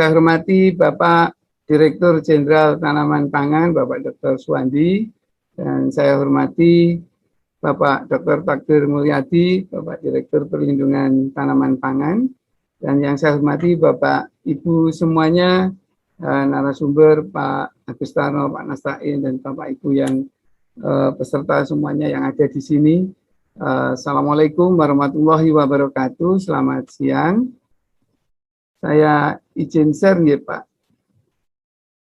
saya hormati Bapak Direktur Jenderal Tanaman Pangan, Bapak Dr. Suwandi, dan saya hormati Bapak Dr. Takdir Mulyadi, Bapak Direktur Perlindungan Tanaman Pangan, dan yang saya hormati Bapak Ibu semuanya, narasumber Pak Agustarno, Pak Nastain, dan Bapak Ibu yang peserta semuanya yang ada di sini. Assalamualaikum warahmatullahi wabarakatuh. Selamat siang. Saya izin share ya Pak.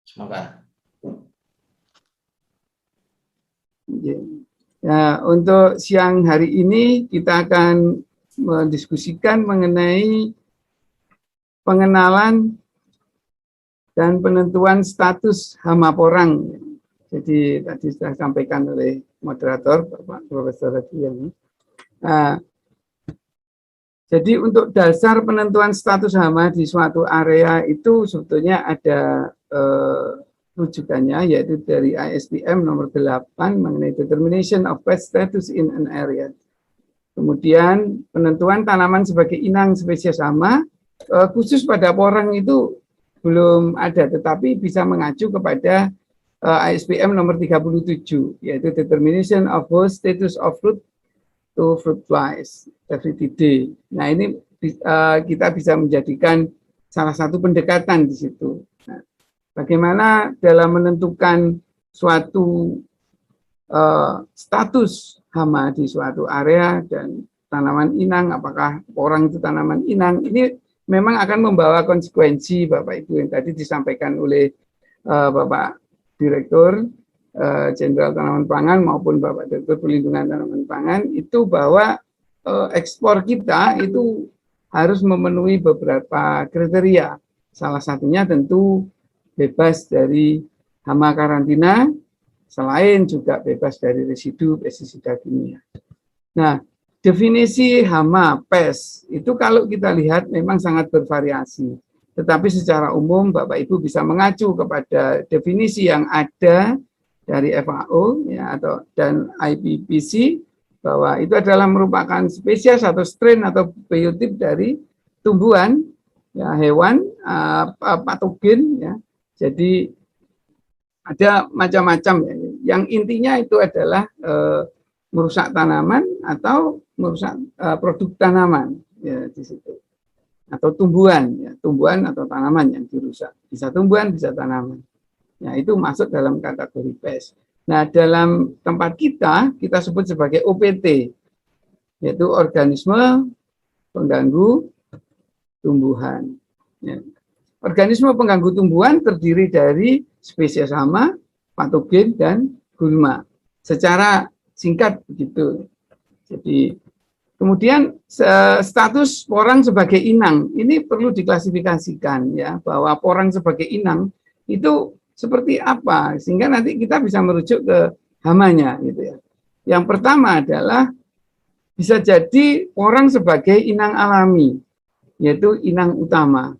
Semoga. Ya, untuk siang hari ini kita akan mendiskusikan mengenai pengenalan dan penentuan status hama porang. Jadi tadi sudah disampaikan oleh moderator Bapak Profesor Radian. Jadi untuk dasar penentuan status hama di suatu area itu sebetulnya ada rujukannya, yaitu dari ISPM nomor 8 mengenai Determination of Pest Status in an Area. Kemudian penentuan tanaman sebagai inang spesies hama, khusus pada porang itu belum ada, tetapi bisa mengacu kepada ISPM nomor 37, yaitu Determination of Host Status of Fruit to Fruit Flies, FTD. Nah ini kita bisa menjadikan salah satu pendekatan di situ. Nah, bagaimana dalam menentukan suatu status hama di suatu area dan tanaman inang, apakah porang itu tanaman inang, ini memang akan membawa konsekuensi Bapak Ibu yang tadi disampaikan oleh Bapak Direktur Jenderal Tanaman Pangan maupun Bapak Direktur Perlindungan Tanaman Pangan, itu bahwa ekspor kita itu harus memenuhi beberapa kriteria. Salah satunya tentu bebas dari hama karantina, selain juga bebas dari residu pestisida kimia. Nah, definisi hama pes itu kalau kita lihat memang sangat bervariasi. Tetapi secara umum Bapak Ibu bisa mengacu kepada definisi yang ada dari FAO ya, dan IPPC, bahwa itu adalah merupakan spesies atau strain atau biotip dari tumbuhan, ya, hewan, patogen, ya. Jadi ada macam-macam ya. Yang intinya itu adalah merusak tanaman atau merusak produk tanaman ya di situ. Atau tumbuhan, ya, tumbuhan atau tanaman yang dirusak. Bisa tumbuhan, bisa tanaman. Nah, itu masuk dalam kategori pes. Nah, dalam tempat kita sebut sebagai OPT, yaitu organisme pengganggu tumbuhan. Ya. Organisme pengganggu tumbuhan terdiri dari spesies hama, patogen, dan gulma. Secara singkat begitu. Jadi, kemudian status porang sebagai inang, ini perlu diklasifikasikan ya, bahwa porang sebagai inang itu seperti apa, sehingga nanti kita bisa merujuk ke hamanya gitu ya. Yang pertama adalah bisa jadi porang sebagai inang alami, yaitu inang utama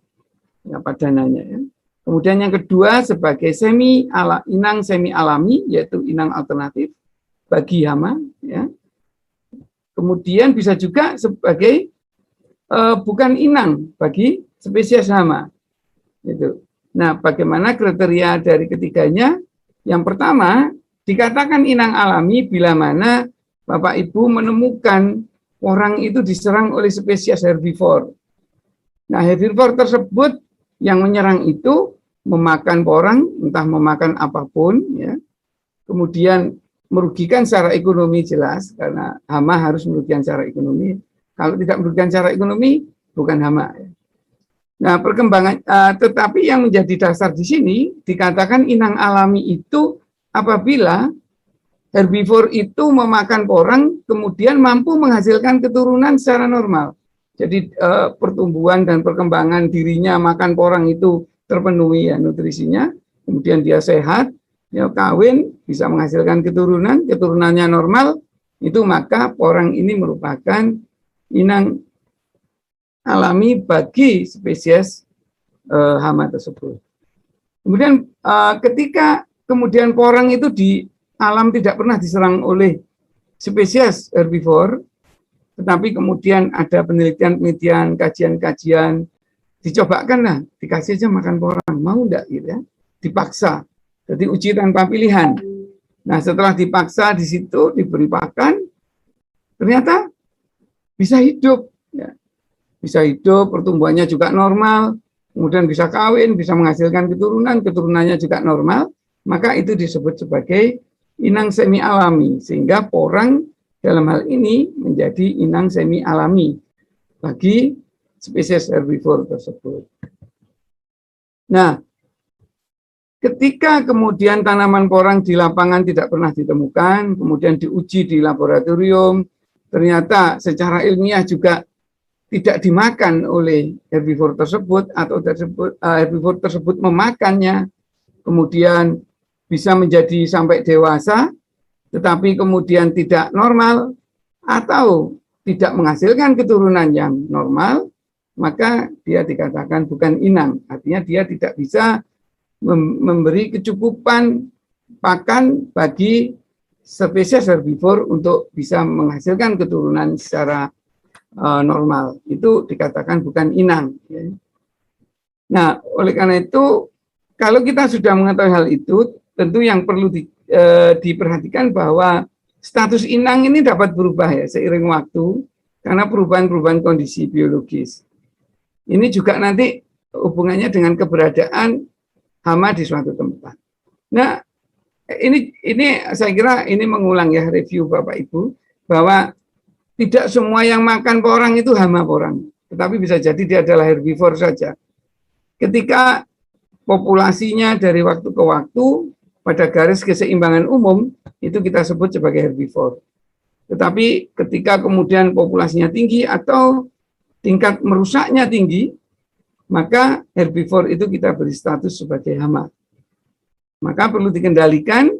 ya padanannya ya. Kemudian yang kedua sebagai inang semi alami, yaitu inang alternatif bagi hama ya. Kemudian bisa juga sebagai bukan inang bagi spesies hama gitu. Nah, bagaimana kriteria dari ketiganya? Yang pertama, dikatakan inang alami bila mana Bapak Ibu menemukan porang itu diserang oleh spesies herbivore. Nah, herbivore tersebut yang menyerang itu memakan porang, entah memakan apapun, ya. Kemudian merugikan secara ekonomi jelas, karena hama harus merugikan secara ekonomi. Kalau tidak merugikan secara ekonomi, bukan hama. Ya. Nah, perkembangan, tetapi yang menjadi dasar di sini dikatakan inang alami itu apabila herbivore itu memakan porang, kemudian mampu menghasilkan keturunan secara normal. Jadi pertumbuhan dan perkembangan dirinya makan porang itu terpenuhi ya nutrisinya, kemudian dia sehat, ya kawin, bisa menghasilkan keturunan, keturunannya normal, itu maka porang ini merupakan inang alami bagi spesies hama tersebut. Kemudian ketika kemudian porang itu di alam tidak pernah diserang oleh spesies herbivore, tetapi kemudian ada penelitian-penelitian, kajian-kajian dicobakan lah, dikasih aja makan porang, mau enggak gitu ya, dipaksa. Jadi uji tanpa pilihan. Nah setelah dipaksa di situ diberi pakan, ternyata bisa hidup, ya. Bisa hidup, pertumbuhannya juga normal, kemudian bisa kawin, bisa menghasilkan keturunan, keturunannya juga normal, maka itu disebut sebagai inang semi alami, sehingga porang dalam hal ini menjadi inang semi alami bagi spesies herbivore tersebut. Nah, ketika kemudian tanaman porang di lapangan tidak pernah ditemukan, kemudian diuji di laboratorium, ternyata secara ilmiah juga tidak dimakan oleh herbivore tersebut atau herbivore tersebut memakannya, kemudian bisa menjadi sampai dewasa, tetapi kemudian tidak normal atau tidak menghasilkan keturunan yang normal, maka dia dikatakan bukan inang. Artinya dia tidak bisa memberi kecukupan pakan bagi spesies herbivore untuk bisa menghasilkan keturunan secara normal. Itu dikatakan bukan inang. Nah, oleh karena itu, kalau kita sudah mengetahui hal itu, tentu yang perlu diperhatikan bahwa status inang ini dapat berubah ya seiring waktu karena perubahan-perubahan kondisi biologis. Ini juga nanti hubungannya dengan keberadaan hama di suatu tempat. Nah, ini saya kira ini mengulang ya review Bapak Ibu bahwa tidak semua yang makan porang itu hama porang, tetapi bisa jadi dia adalah herbivore saja. Ketika populasinya dari waktu ke waktu pada garis keseimbangan umum itu kita sebut sebagai herbivore. Tetapi ketika kemudian populasinya tinggi atau tingkat merusaknya tinggi, maka herbivore itu kita beri status sebagai hama. Maka perlu dikendalikan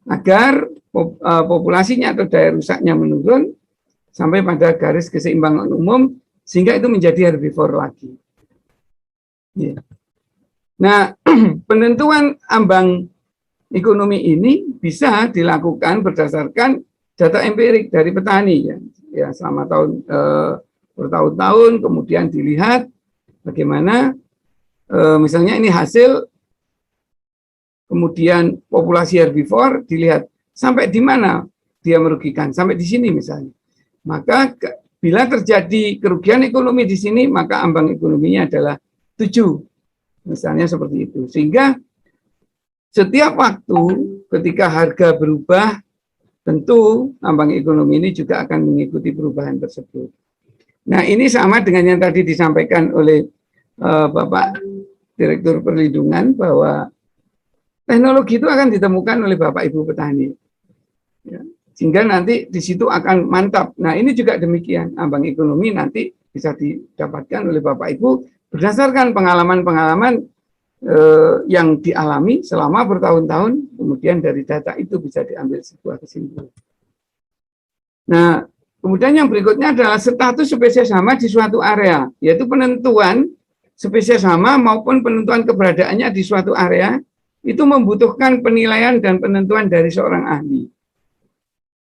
agar populasinya atau daya rusaknya menurun sampai pada garis keseimbangan umum sehingga itu menjadi herbivore lagi. Yeah. Nah, penentuan ambang ekonomi ini bisa dilakukan berdasarkan data empirik dari petani ya selama bertahun-tahun, kemudian dilihat bagaimana misalnya ini hasil, kemudian populasi herbivore dilihat sampai di mana dia merugikan, sampai di sini misalnya. Maka bila terjadi kerugian ekonomi di sini, maka ambang ekonominya adalah 7. Misalnya seperti itu. Sehingga setiap waktu ketika harga berubah, tentu ambang ekonomi ini juga akan mengikuti perubahan tersebut. Nah, ini sama dengan yang tadi disampaikan oleh Bapak Direktur Perlindungan bahwa teknologi itu akan ditemukan oleh Bapak Ibu petani. Ya, sehingga nanti di situ akan mantap. Nah, ini juga demikian. Ambang ekonomi nanti bisa didapatkan oleh Bapak Ibu berdasarkan pengalaman-pengalaman yang dialami selama bertahun-tahun, kemudian dari data itu bisa diambil sebuah kesimpulan. Nah, kemudian yang berikutnya adalah status spesies hama di suatu area, yaitu penentuan spesies hama maupun penentuan keberadaannya di suatu area, itu membutuhkan penilaian dan penentuan dari seorang ahli.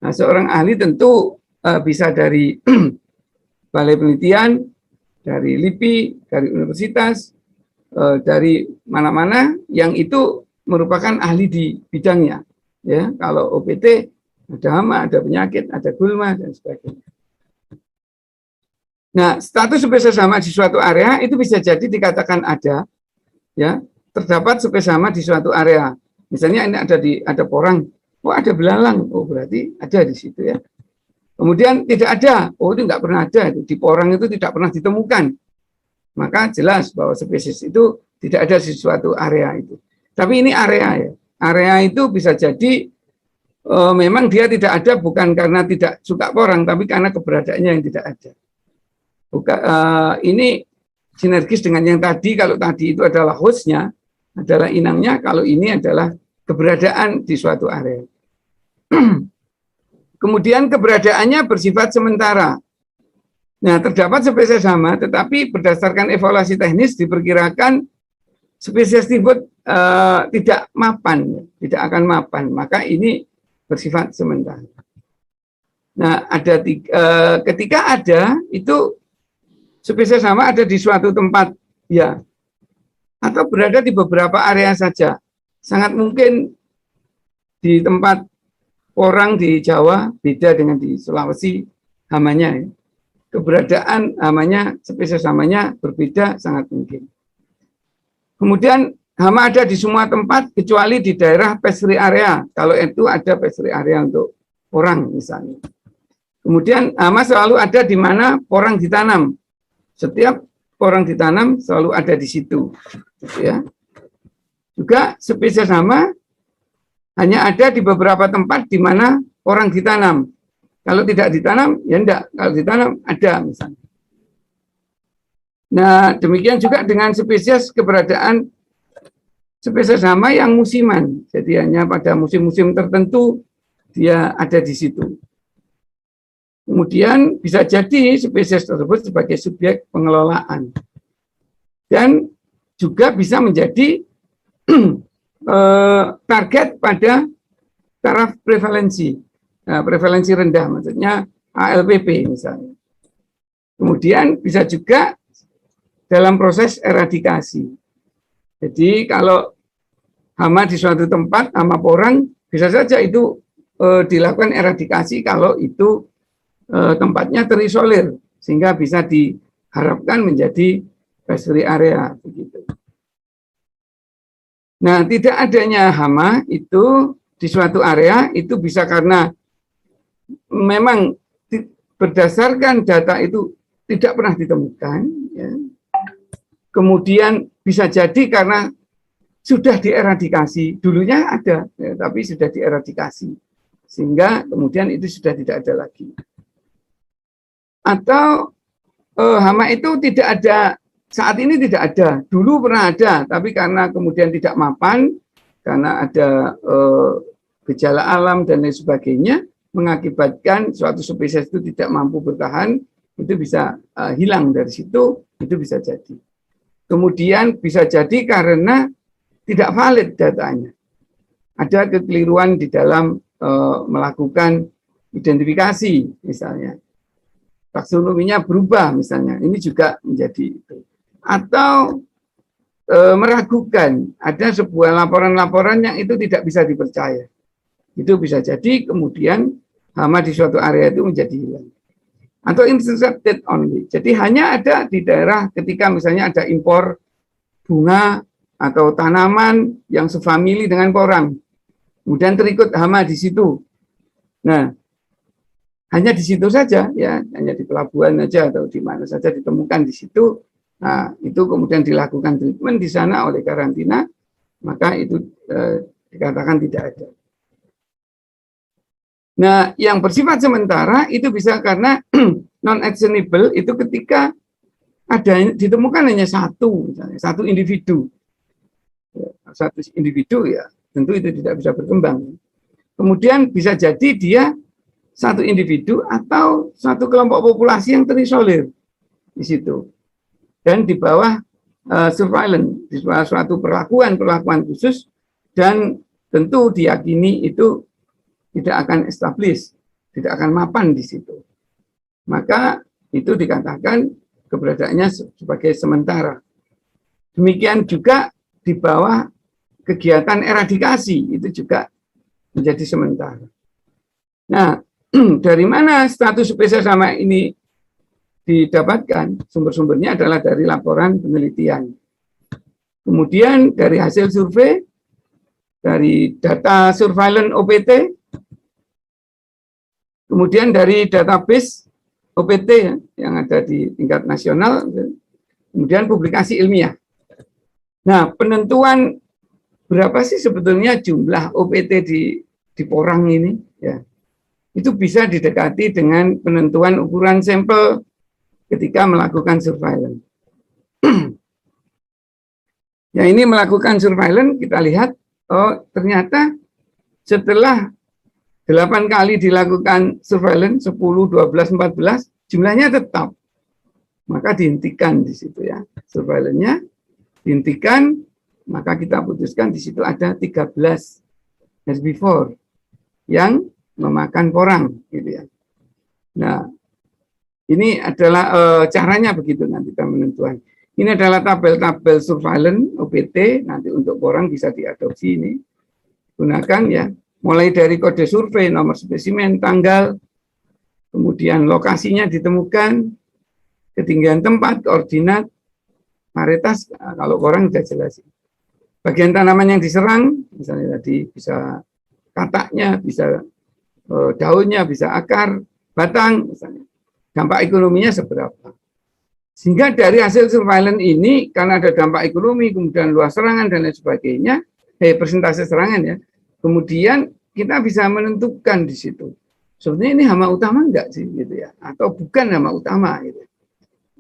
Nah, seorang ahli tentu bisa dari balai penelitian, dari LIPI, dari universitas, dari mana-mana yang itu merupakan ahli di bidangnya. Ya, kalau OPT ada hama, ada penyakit, ada gulma dan sebagainya. Nah, status spesies hama di suatu area itu bisa jadi dikatakan ada, ya, terdapat spesies hama di suatu area. Misalnya ini ada porang, oh ada belalang, oh berarti ada di situ ya. Kemudian tidak ada, oh itu nggak pernah ada, di porang itu tidak pernah ditemukan. Maka jelas bahwa spesies itu tidak ada di suatu area itu. Tapi ini area ya. Area itu bisa jadi memang dia tidak ada bukan karena tidak suka porang, tapi karena keberadaannya yang tidak ada. Ini sinergis dengan yang tadi, kalau tadi itu adalah hostnya, adalah inangnya, kalau ini adalah keberadaan di suatu area. Kemudian keberadaannya bersifat sementara. Nah, terdapat spesies hama, tetapi berdasarkan evaluasi teknis diperkirakan spesies tersebut tidak mapan, tidak akan mapan. Maka ini bersifat sementara. Nah, ketika ada itu spesies hama ada di suatu tempat Ya, atau berada di beberapa area saja. Sangat mungkin di tempat orang di Jawa beda dengan di Sulawesi hamanya. Keberadaan hamanya, spesies hamanya berbeda sangat mungkin. Kemudian hama ada di semua tempat kecuali di daerah pastry area. Kalau itu ada pastry area untuk porang misalnya. Kemudian hama selalu ada di mana porang ditanam. Setiap porang ditanam selalu ada di situ. Ya. Juga spesies hama hanya ada di beberapa tempat di mana porang ditanam. Kalau tidak ditanam, ya enggak. Kalau ditanam, ada misalnya. Nah, demikian juga dengan spesies keberadaan spesies hama yang musiman. Jadi hanya pada musim-musim tertentu dia ada di situ. Kemudian bisa jadi spesies tersebut sebagai subjek pengelolaan. Dan juga bisa menjadi target pada taraf prevalensi. Nah, prevalensi rendah, maksudnya ALPP misalnya. Kemudian bisa juga dalam proses eradikasi. Jadi kalau hama di suatu tempat, hama porang, bisa saja itu dilakukan eradikasi kalau itu tempatnya terisolir, sehingga bisa diharapkan menjadi pastry area. Begitu. Nah, tidak adanya hama itu di suatu area itu bisa karena memang berdasarkan data itu tidak pernah ditemukan. Ya. Kemudian bisa jadi karena sudah dieradikasi, dulunya ada, ya, tapi sudah dieradikasi, sehingga kemudian itu sudah tidak ada lagi. Atau hama itu tidak ada, saat ini tidak ada, dulu pernah ada, tapi karena kemudian tidak mapan, karena ada gejala alam dan lain sebagainya, mengakibatkan suatu spesies itu tidak mampu bertahan, itu bisa hilang dari situ, itu bisa jadi. Kemudian bisa jadi karena tidak valid datanya. Ada kekeliruan di dalam melakukan identifikasi misalnya. Taksonominya berubah misalnya. Ini juga menjadi itu. Atau meragukan, ada sebuah laporan-laporan yang itu tidak bisa dipercaya. Itu bisa jadi kemudian hama di suatu area itu menjadi hilang. Atau intercepted only. Jadi hanya ada di daerah ketika misalnya ada impor bunga atau tanaman yang sefamili dengan porang. Kemudian terikut hama di situ. Nah, hanya di situ saja, ya, hanya di pelabuhan saja atau di mana saja ditemukan di situ. Nah, itu kemudian dilakukan treatment di sana oleh karantina, maka itu dikatakan tidak ada. Nah, yang bersifat sementara itu bisa karena non-actionable itu ketika ada ditemukan hanya satu, misalnya satu individu. Satu individu ya, tentu itu tidak bisa berkembang. Kemudian bisa jadi dia satu individu atau satu kelompok populasi yang terisolir di situ. Dan di bawah surveillance, di bawah suatu perlakuan khusus, dan tentu diyakini itu tidak akan establish, tidak akan mapan di situ. Maka itu dikatakan keberadaannya sebagai sementara. Demikian juga di bawah kegiatan eradikasi, itu juga menjadi sementara. Nah, dari mana status spesies hama ini didapatkan? Sumber-sumbernya adalah dari laporan penelitian. Kemudian dari hasil survei, dari data surveillance OPT, kemudian dari database OPT ya, yang ada di tingkat nasional, kemudian publikasi ilmiah. Nah, penentuan berapa sih sebetulnya jumlah OPT di porang ini? Ya, itu bisa didekati dengan penentuan ukuran sampel ketika melakukan surveillance. Ya, ini melakukan surveillance, kita lihat, oh ternyata setelah 8 kali dilakukan surveillance, 10, 12, 14, jumlahnya tetap. Maka dihentikan di situ ya. Surveillance-nya dihentikan, maka kita putuskan di situ ada 13 herbivore yang memakan porang gitu ya. Nah, ini adalah caranya begitu nanti kita menentukan. Ini adalah tabel-tabel surveillance OPT, nanti untuk orang bisa diadopsi ini. Gunakan ya, mulai dari kode survei, nomor spesimen, tanggal, kemudian lokasinya ditemukan, ketinggian tempat, koordinat, varietas, kalau orang sudah jelas. Bagian tanaman yang diserang, misalnya tadi bisa kataknya, bisa daunnya, bisa akar, batang, misalnya. Dampak ekonominya seberapa. Sehingga dari hasil surveillance ini, karena ada dampak ekonomi, kemudian luas serangan, dan lain sebagainya, persentase serangan ya, kemudian kita bisa menentukan di situ. Sebenarnya ini hama utama enggak sih, gitu ya, atau bukan hama utama, gitu.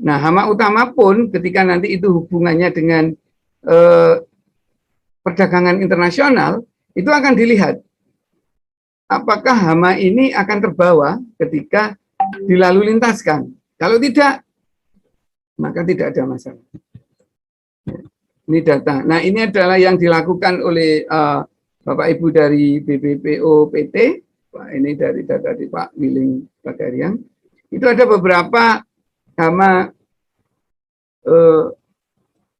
Nah, hama utama pun ketika nanti itu hubungannya dengan perdagangan internasional, itu akan dilihat apakah hama ini akan terbawa ketika dilalu lintaskan. Kalau tidak, maka tidak ada masalah. Ini data. Nah, ini adalah yang dilakukan oleh Bapak Ibu dari BBPO PT. Ini dari data di Pak Willing Bagarian. Itu ada beberapa hama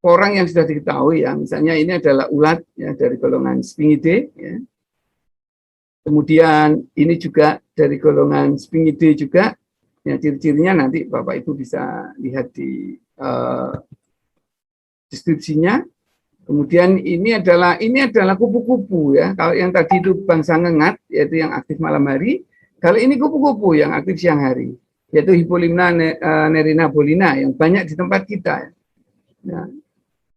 orang yang sudah diketahui ya. Misalnya ini adalah ulat ya, dari golongan Sphingidae. Ya. Kemudian ini juga dari golongan Sphingidae juga. Ya, ciri-cirinya nanti Bapak Ibu bisa lihat di deskripsinya. Kemudian ini adalah kupu-kupu ya. Kalau yang tadi itu bangsa ngengat, yaitu yang aktif malam hari. Kalau ini kupu-kupu yang aktif siang hari, yaitu Hippolyma nerinabolina yang banyak di tempat kita. Nah,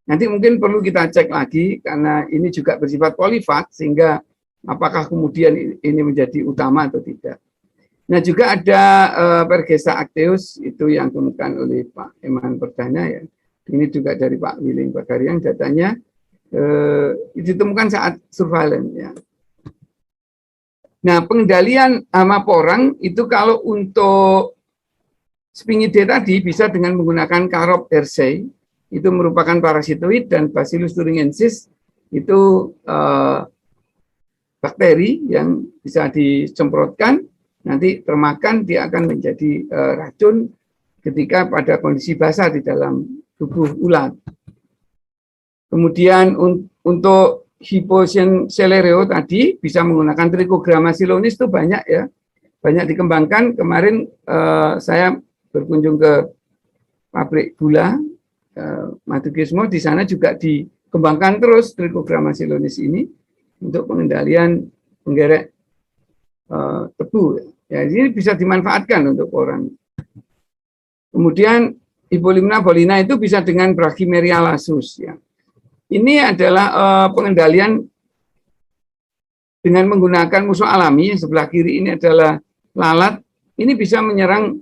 nanti mungkin perlu kita cek lagi karena ini juga bersifat polifat, sehingga apakah kemudian ini menjadi utama atau tidak. Nah, juga ada Pergesa acteus, itu yang ditemukan oleh Pak Eman Perdana ya. Ini juga dari Pak Willing Bagarian, datanya ditemukan saat surveillance ya. Nah, pengendalian hama porang itu kalau untuk Sphingidae tadi bisa dengan menggunakan Carob hersey, itu merupakan parasitoid, dan Bacillus thuringiensis itu bakteri yang bisa disemprotkan, nanti termakan dia akan menjadi racun ketika pada kondisi basah di dalam tubuh ulat. Kemudian untuk Hippocyne celereo tadi bisa menggunakan Trichogramma silonis, itu banyak ya, banyak dikembangkan. Kemarin saya berkunjung ke pabrik gula Madukismo, di sana juga dikembangkan terus Trichogramma silonis ini untuk pengendalian penggerek tebu. Ya, ini bisa dimanfaatkan untuk orang. Kemudian Hippolyma bolina itu bisa dengan Brachymeria lasus ya. Ini adalah pengendalian dengan menggunakan musuh alami. Yang sebelah kiri ini adalah lalat. Ini bisa menyerang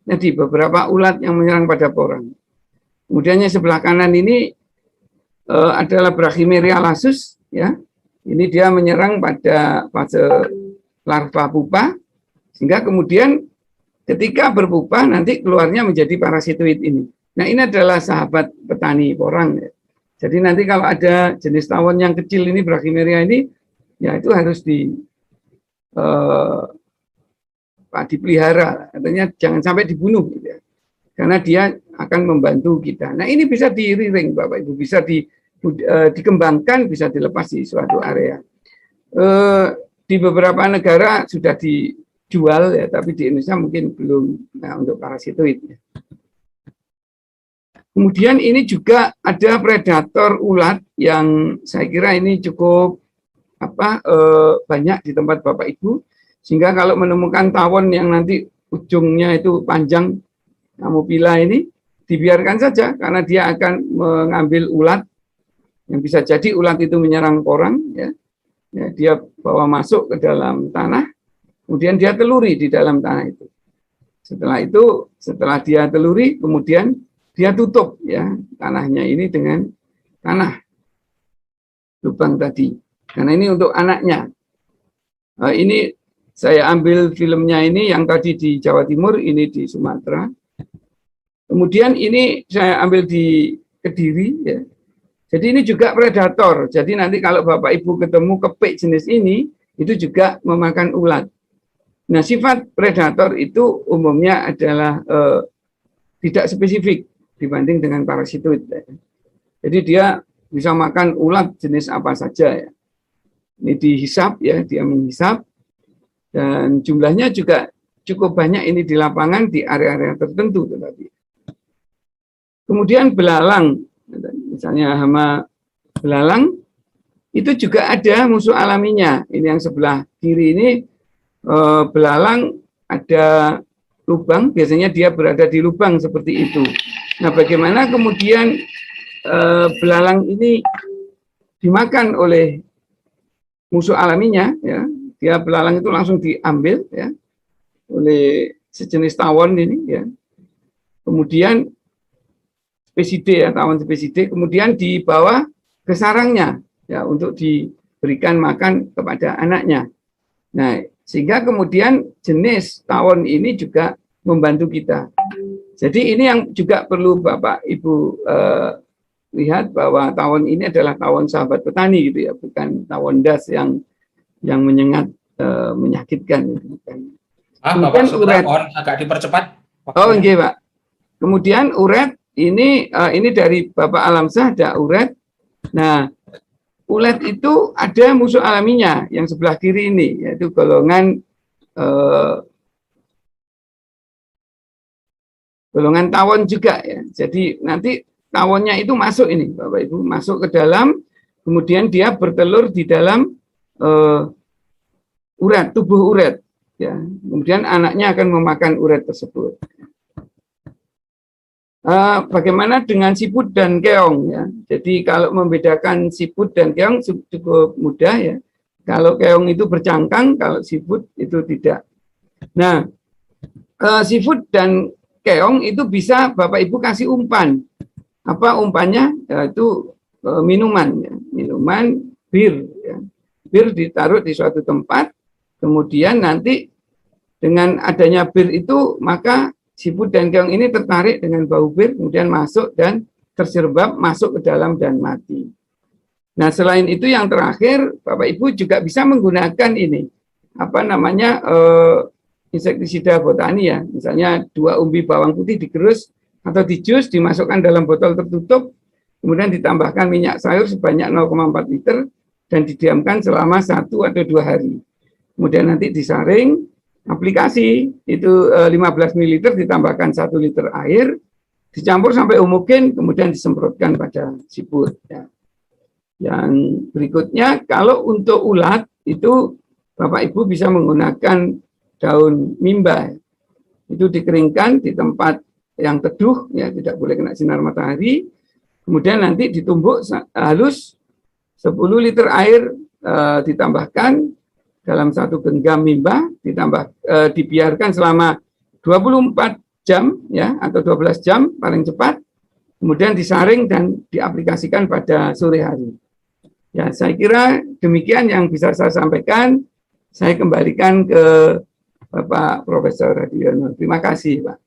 jadi beberapa ulat yang menyerang pada porang. Kemudian yang sebelah kanan ini adalah Brachymeria lasus ya. Ini dia menyerang pada fase larva pupa, sehingga kemudian ketika berpupa nanti keluarnya menjadi parasitoid ini. Nah, ini adalah sahabat petani porang ya. Jadi nanti kalau ada jenis tawon yang kecil ini, Brachymeria ini, ya itu harus dipelihara, artinya jangan sampai dibunuh gitu ya. Karena dia akan membantu kita. Nah, ini bisa di-rearing Bapak Ibu, bisa dikembangkan, bisa dilepas di suatu area. Di beberapa negara sudah dijual ya, tapi di Indonesia mungkin belum. Nah, untuk parasitoid ya. Kemudian ini juga ada predator ulat yang saya kira ini cukup banyak di tempat Bapak Ibu, sehingga kalau menemukan tawon yang nanti ujungnya itu panjang, Ammophila ini dibiarkan saja karena dia akan mengambil ulat yang bisa jadi ulat itu menyerang porang ya. Ya, dia bawa masuk ke dalam tanah, kemudian dia teluri di dalam tanah itu. Setelah dia teluri, kemudian dia tutup ya tanahnya ini dengan tanah lubang tadi. Karena ini untuk anaknya. Ini saya ambil filmnya ini yang tadi di Jawa Timur, ini di Sumatera. Kemudian ini saya ambil di Kediri ya. Jadi ini juga predator. Jadi nanti kalau Bapak Ibu ketemu kepik jenis ini, itu juga memakan ulat. Nah, sifat predator itu umumnya adalah tidak spesifik. dibanding dengan parasitoid. Jadi dia bisa makan ulat jenis apa saja ya. Ini dihisap ya, dia menghisap dan jumlahnya juga cukup banyak ini di lapangan di area-area tertentu. Tetapi kemudian belalang, misalnya hama belalang, itu juga ada musuh alaminya. Ini yang sebelah kiri ini belalang ada lubang, biasanya dia berada di lubang seperti itu. Nah, bagaimana kemudian belalang ini dimakan oleh musuh alaminya? Ya, dia belalang itu langsung diambil ya oleh sejenis tawon ini ya. Kemudian speside ya, tawon speside, kemudian dibawa ke sarangnya ya untuk diberikan makan kepada anaknya. Nah, sehingga kemudian jenis tawon ini juga membantu kita. Jadi ini yang juga perlu Bapak Ibu lihat bahwa tawon ini adalah tawon sahabat petani gitu ya, bukan tawon das yang menyengat menyakitkan. Gitu. Bapak uret, mohon agak dipercepat. Oh, enggak, Pak. Kemudian uret ini dari Bapak Alamsyah ada uret. Nah, ulet itu ada musuh alaminya yang sebelah kiri ini, yaitu golongan tawon juga ya. Jadi nanti tawonnya itu masuk ini, Bapak Ibu, masuk ke dalam, kemudian dia bertelur di dalam uret, tubuh uret. Ya, kemudian anaknya akan memakan uret tersebut. Bagaimana dengan siput dan keong ya? Jadi kalau membedakan siput dan keong cukup mudah ya. Kalau keong itu bercangkang, kalau siput itu tidak. Nah, siput dan keong itu bisa Bapak Ibu kasih umpan. Apa umpannya? Yaitu minuman ya. Minuman bir ya. Bir ditaruh di suatu tempat, kemudian nanti dengan adanya bir itu maka siput dan keong ini tertarik dengan bau bir, kemudian masuk dan terserembab masuk ke dalam dan mati. Nah, selain itu yang terakhir, Bapak Ibu juga bisa menggunakan ini, insektisida botani ya. Misalnya 2 umbi bawang putih digerus atau dijus, dimasukkan dalam botol tertutup, kemudian ditambahkan minyak sayur sebanyak 0,4 liter dan didiamkan selama 1 atau 2 hari. Kemudian nanti disaring, aplikasi itu 15 ml ditambahkan 1 liter air, dicampur sampai homogen, kemudian disemprotkan pada siput. Ya. Yang berikutnya, kalau untuk ulat itu Bapak Ibu bisa menggunakan daun mimba. Itu dikeringkan di tempat yang teduh, ya tidak boleh kena sinar matahari. Kemudian nanti ditumbuk halus, 10 liter air ditambahkan dalam 1 genggam mimba, dibiarkan selama 24 jam ya atau 12 jam paling cepat, kemudian disaring dan diaplikasikan pada sore hari. Ya, saya kira demikian yang bisa saya sampaikan. Saya kembalikan ke Bapak Profesor Radiono. Terima kasih, Pak.